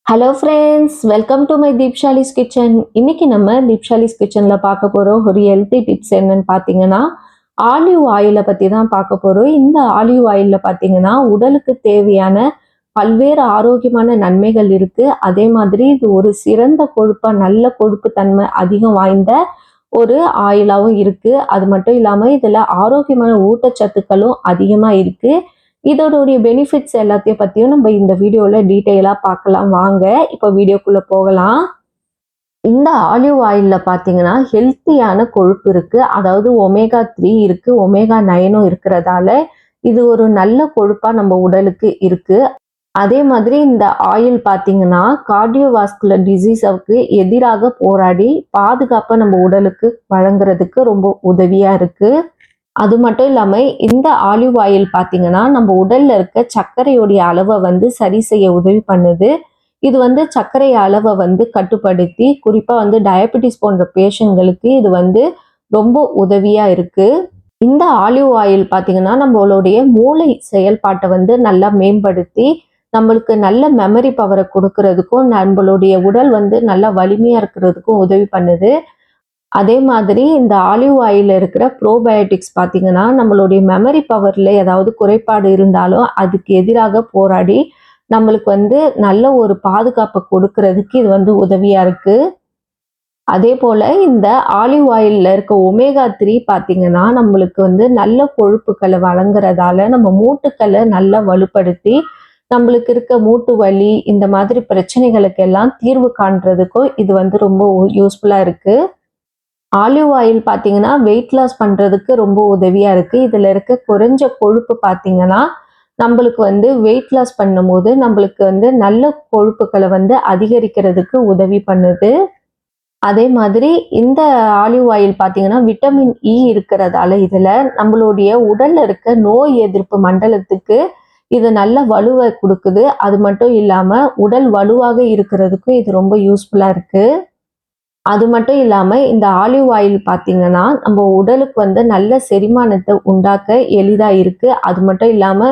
Hello friends, welcome to my Deepshali's kitchen. இன்னைக்கு நம்ம தீப்ஷாலிஸ் கிச்சனில் பார்க்க போகிறோம் ஒரு ஹெல்த்தி டிப்ஸ் என்னன்னு பார்த்தீங்கன்னா, ஆலிவ் ஆயிலை பற்றி தான் பார்க்க போகிறோம். இந்த ஆலிவ் ஆயிலில் பார்த்தீங்கன்னா உடலுக்கு தேவையான பல்வேறு ஆரோக்கியமான நன்மைகள் இருக்குது. அதே மாதிரி இது ஒரு சிறந்த கொழுப்பாக நல்ல கொழுப்பு தன்மை அதிகம் வாய்ந்த ஒரு ஆயிலாகவும் இருக்குது. அது மட்டும் இல்லாமல் இதில் ஆரோக்கியமான ஊட்டச்சத்துக்களும் அதிகமாக இருக்குது. இதோடைய பெனிஃபிட்ஸ் எல்லாத்தையும் பத்தியும் நம்ம இந்த வீடியோல டீட்டெயிலா பார்க்கலாம் வாங்க. இப்போ வீடியோக்குள்ள போகலாம். இந்த ஆலிவ் ஆயில்ல பார்த்தீங்கன்னா ஹெல்த்தியான கொழுப்பு இருக்கு. அதாவது ஒமேகா 3 இருக்கு, ஒமேகா 9ம் இருக்கிறதால இது ஒரு நல்ல கொழுப்பா நம்ம உடலுக்கு இருக்கு. அதே மாதிரி இந்த ஆயில் பார்த்தீங்கன்னா கார்டியோவாஸ்குலர் டிசீஸுக்கு எதிராக போராடி பாதுகாப்பை நம்ம உடலுக்கு வழங்குறதுக்கு ரொம்ப உதவியா இருக்கு. அது மட்டும் இல்லாம இந்த ஆலிவ் ஆயில் பார்த்தீங்கன்னா, நம்ம உடல்ல இருக்க சர்க்கரையுடைய அளவ சரி செய்ய உதவி பண்ணுது. இது சர்க்கரை அளவ கட்டுப்படுத்தி, குறிப்பா டயபெட்டிஸ் போன்ற பேஷண்ட்களுக்கு இது ரொம்ப உதவியா இருக்கு. இந்த ஆலிவ் ஆயில் பார்த்தீங்கன்னா, நம்மளுடைய மூளை செயல்பாட்ட நல்லா மேம்படுத்தி, நம்மளுக்கு நல்ல மெமரி பவர குடுக்குறதுக்கும், நம்மளுடைய உடல் நல்லா வலிமையா இருக்கிறதுக்கும் உதவி பண்ணுது. அதே மாதிரி இந்த ஆலிவ் ஆயில்ல இருக்கிற ப்ரோபயோட்டிக்ஸ் பார்த்தீங்கன்னா, நம்மளுடைய மெமரி பவர்ல ஏதாவது குறைபாடு இருந்தாலும் அதுக்கு எதிராக போராடி, நம்மளுக்கு நல்ல ஒரு பாதுகாப்ப கொடுக்கறதுக்கு இது உதவியா இருக்கு. அதே போல இந்த ஆலிவ் ஆயில்ல இருக்க ஒமேகா 3 பார்த்தீங்கன்னா, நம்மளுக்கு நல்ல கொழுப்புக்கள வழங்குறதால நம்ம மூட்டுக்கள நல்லா வலுப்படுத்தி, நம்மளுக்கு இருக்க மூட்டு வலி இந்த மாதிரி பிரச்சனைகளுக்கு எல்லாம் தீர்வு காண்றதுக்கும் இது ரொம்ப யூஸ்ஃபுல்லா இருக்கு. ஆலிவ் ஆயில் பார்த்தீங்கன்னா, வெயிட் லாஸ் பண்றதுக்கு ரொம்ப உதவியா இருக்கு. இதுல இருக்க குறைஞ்ச கொழுப்பு பார்த்தீங்கன்னா, நம்பளுக்கு வெயிட் லாஸ் பண்ணும்போது, நம்பளுக்கு நல்ல கொழுப்புக்கள அதிகரிக்கிறதுக்கு உதவி பண்ணுது. அதே மாதிரி இந்த ஆலிவ் ஆயில் பார்த்தீங்கன்னா, விட்டமின் இ இருக்கிறதால இதுல நம்மளுடைய உடல்ல இருக்க நோய் எதிர்ப்பு மண்டலத்துக்கு இது நல்ல வலுவ குடுக்குது. அது மட்டும் இல்லாம, உடல் வலுவாக இருக்கிறதுக்கும் இது ரொம்ப யூஸ்ஃபுல்லா இருக்கு. அது மட்டும் இல்லாம, இந்த ஆலிவ் ஆயில் பார்த்தீங்கன்னா, நம்ம உடலுக்கு நல்ல செரிமானத்த உண்டாக்க எளிதா இருக்கு. அது மட்டும் இல்லாம,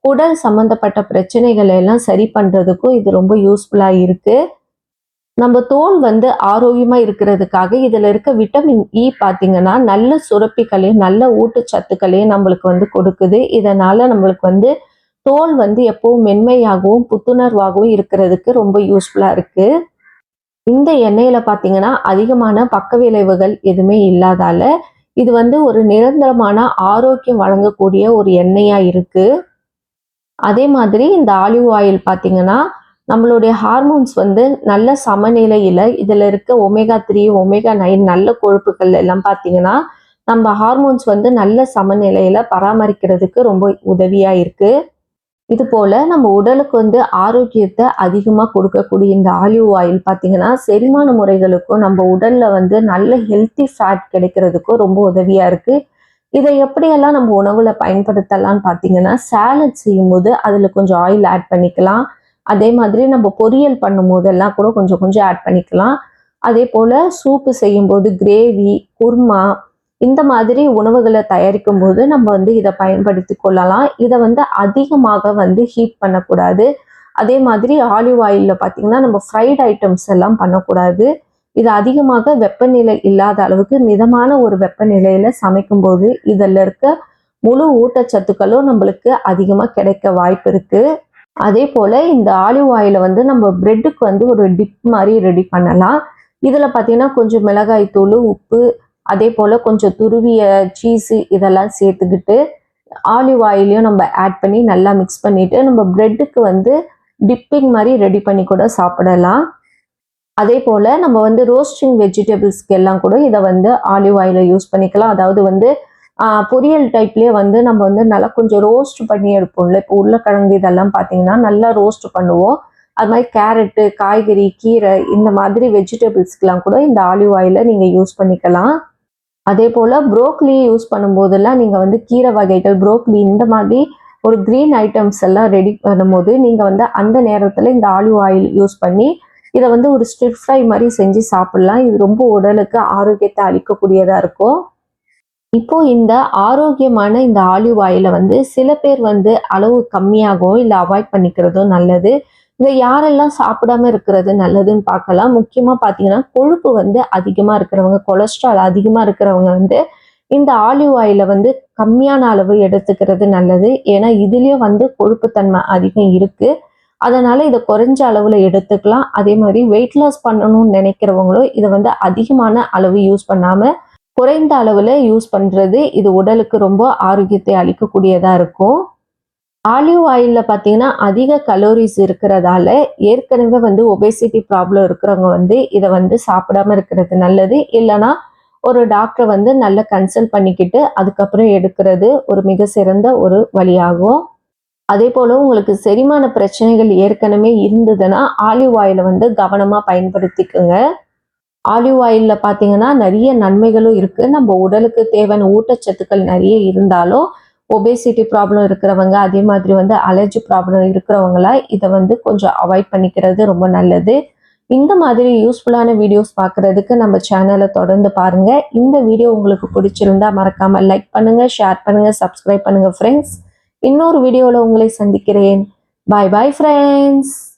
குடல் சம்மந்தப்பட்ட பிரச்சனைகள எல்லாம் சரி பண்றதுக்கும் இது ரொம்ப யூஸ்ஃபுல்லா இருக்கு. நம்ம தோல் ஆரோக்கியமா இருக்கிறதுக்காக இதுல இருக்க விட்டமின் இ பார்த்தீங்கன்னா, நல்ல சுரப்பிகளையும், நல்ல ஊட்டச்சத்துக்களையும் நம்மளுக்கு கொடுக்குது. இதனால நம்மளுக்கு தோல் எப்பவும் மென்மையாகவும், புத்துணர்வாகவும் இருக்கிறதுக்கு ரொம்ப யூஸ்ஃபுல்லா இருக்கு. இந்த எண்ணெயில பார்த்தீங்கன்னா, அதிகமான பக்க விளைவுகள் எதுவுமே இல்லாதால, இது ஒரு நிரந்தரமான ஆரோக்கியம் வழங்கக்கூடிய ஒரு எண்ணெயா இருக்கு. அதே மாதிரி இந்த ஆலிவ் ஆயில் பார்த்தீங்கன்னா, நம்மளுடைய ஹார்மோன்ஸ் நல்ல சமநிலையில இதுல இருக்க ஒமேகா 3, ஒமேகா 9 நல்ல கொழுப்புக்கள் எல்லாம் பார்த்தீங்கன்னா, நம்ம ஹார்மோன்ஸ் நல்ல சமநிலையில பராமரிக்கிறதுக்கு ரொம்ப உதவியா இருக்கு. இது போல நம்ம உடலுக்கு ஆரோக்கியத்தை அதிகமா கொடுக்கக்கூடிய இந்த ஆலிவ் ஆயில் பார்த்தீங்கன்னா, செரிமான முறைகளுக்கும் நம்ம உடல்ல நல்ல ஹெல்த்தி ஃபேட் கிடைக்கிறதுக்கும் ரொம்ப உதவியா இருக்கு. இதை எப்படியெல்லாம் நம்ம உணவுல பயன்படுத்தலாம்னு பார்த்தீங்கன்னா, சாலட் செய்யும்போது அதுல கொஞ்சம் ஆயில் ஆட் பண்ணிக்கலாம். அதே மாதிரி நம்ம பொரியல் பண்ணும்போதெல்லாம் கூட கொஞ்சம் கொஞ்சம் ஆட் பண்ணிக்கலாம். அதே போல சூப்பு செய்யும்போது கிரேவி, குருமா இந்த மாதிரி உணவுகளை தயாரிக்கும் போது நம்ம இதை பயன்படுத்தி கொள்ளலாம். இதை அதிகமாக ஹீட் பண்ணக்கூடாது. அதே மாதிரி ஆலிவ் ஆயில்ல பார்த்தீங்கன்னா, நம்ம ஃப்ரைட் ஐட்டம்ஸ் எல்லாம் பண்ணக்கூடாது. இது அதிகமாக வெப்பநிலை இல்லாத அளவுக்கு மிதமான ஒரு வெப்பநிலையில சமைக்கும் போது இதில் இருக்க முழு ஊட்டச்சத்துக்களும் நம்மளுக்கு அதிகமா கிடைக்க வாய்ப்பு இருக்கு. அதே போல இந்த ஆலிவ் ஆயில நம்ம பிரெட்டுக்கு ஒரு டிப் மாதிரி ரெடி பண்ணலாம். இதுல பார்த்தீங்கன்னா கொஞ்சம் மிளகாய் தூள், உப்பு, அதே போல கொஞ்சம் துருவிய சீஸ் இதெல்லாம் சேர்த்துக்கிட்டு ஆலிவ் ஆயிலையும் நம்ம ஆட் பண்ணி நல்லா மிக்ஸ் பண்ணிட்டு நம்ம பிரெட்டுக்கு டிப்பிங் மாதிரி ரெடி பண்ணி கூட சாப்பிடலாம். அதே போல நம்ம ரோஸ்டிங் வெஜிடபிள்ஸ்க்கு எல்லாம் கூட இதை ஆலிவ் ஆயிலை யூஸ் பண்ணிக்கலாம். அதாவது பொரியல் டைப்லேயே நம்ம நல்லா கொஞ்சம் ரோஸ்ட் பண்ணி எடுப்போம்ல. இப்போ உருளைக்கிழங்கு இதெல்லாம் பார்த்தீங்கன்னா நல்லா ரோஸ்ட் பண்ணுவோம். அது மாதிரி கேரட்டு, காய்கறி, கீரை இந்த மாதிரி வெஜிடபிள்ஸ்க்கெலாம் கூட இந்த ஆலிவ் ஆயிலை நீங்கள் யூஸ் பண்ணிக்கலாம். அதே போல் ப்ரோக்லி யூஸ் பண்ணும்போதெல்லாம் நீங்கள் கீரை வகைகள், ப்ரோக்லி இந்த மாதிரி ஒரு க்ரீன் ஐட்டம்ஸ் எல்லாம் ரெடி பண்ணும்போது நீங்கள் அந்த நேரத்தில் இந்த ஆலிவ் ஆயில் யூஸ் பண்ணி இதை ஒரு ஸ்டிர் ஃப்ரை மாதிரி செஞ்சு சாப்பிட்லாம். இது ரொம்ப உடலுக்கு ஆரோக்கியத்தை அளிக்கக்கூடியதாக இருக்கும். இப்போ இந்த ஆரோக்கியமான இந்த ஆலிவ் ஆயிலை சில பேர் அளவு கம்மியாகவும் இல்லை அவாய்ட் பண்ணிக்கிறதும் நல்லது. இதை யாரெல்லாம் சாப்பிடாம இருக்கிறது நல்லதுன்னு பார்க்கலாம். முக்கியமா பார்த்தீங்கன்னா கொழுப்பு வந்து அதிகமா இருக்கிறவங்க, கொலஸ்ட்ரால் அதிகமா இருக்கிறவங்க வந்து இந்த ஆலிவ் ஆயில வந்து கம்மியான அளவு எடுத்துக்கிறது நல்லது. ஏன்னா இதுலயும் வந்து கொழுப்புத்தன்மை அதிகம் இருக்கு. அதனால இத குறைஞ்ச அளவுல எடுத்துக்கலாம். அதே மாதிரி வெயிட் லாஸ் பண்ணணும்னு நினைக்கிறவங்களும் இத வந்து அதிகமான அளவு யூஸ் பண்ணாம குறைந்த அளவுல யூஸ் பண்றது இது உடலுக்கு ரொம்ப ஆரோக்கியத்தை அளிக்கக்கூடியதா இருக்கும். ஆலிவ் ஆயில்ல பார்த்தீங்கன்னா, அதிக கலோரிஸ் இருக்கிறதால, ஏற்கனவே வந்து ஒபேசிட்டி ப்ராப்ளம் இருக்கிறவங்க வந்து இத வந்து சாப்பிடாம இருக்கிறது நல்லது. இல்லன்னா, ஒரு டாக்டர வந்து நல்லா கன்சல்ட் பண்ணிக்கிட்டு, அதுக்கப்புறம் எடுக்கிறது ஒரு மிக சிறந்த ஒரு வழியாகும். அதேபோல உங்களுக்கு செரிமான பிரச்சனைகள் ஏற்கனவே இருந்ததுன்னா, ஆலிவ் ஆயில வந்து கவனமா பயன்படுத்திக்கங்க. ஆலிவ் ஆயில்ல பார்த்தீங்கன்னா, நெறைய நன்மைகளும் இருக்கு. நம்ம உடலுக்கு தேவையான ஊட்டச்சத்துக்கள் நெறைய இருந்தாலும், ஒபேசிட்டி ப்ராப்ளம் இருக்கிறவங்க, அதே மாதிரி வந்து அலர்ஜி ப்ராப்ளம் இருக்கிறவங்கலாம் இத வந்து கொஞ்சம் அவாய்ட் பண்ணிக்கிறது ரொம்ப நல்லது. இந்த மாதிரி யூஸ்ஃபுல்லான வீடியோஸ் பார்க்குறதுக்கு நம்ம சேனல தொடர்ந்து பாருங்க. இந்த வீடியோ உங்களுக்கு பிடிச்சிருந்தா மறக்காம லைக் பண்ணுங்க, ஷேர் பண்ணுங்க, சப்ஸ்கிரைப் பண்ணுங்க ஃப்ரெண்ட்ஸ். இன்னொரு வீடியோல உங்களை சந்திக்கிறேன். பாய் பாய் ஃப்ரெண்ட்ஸ்.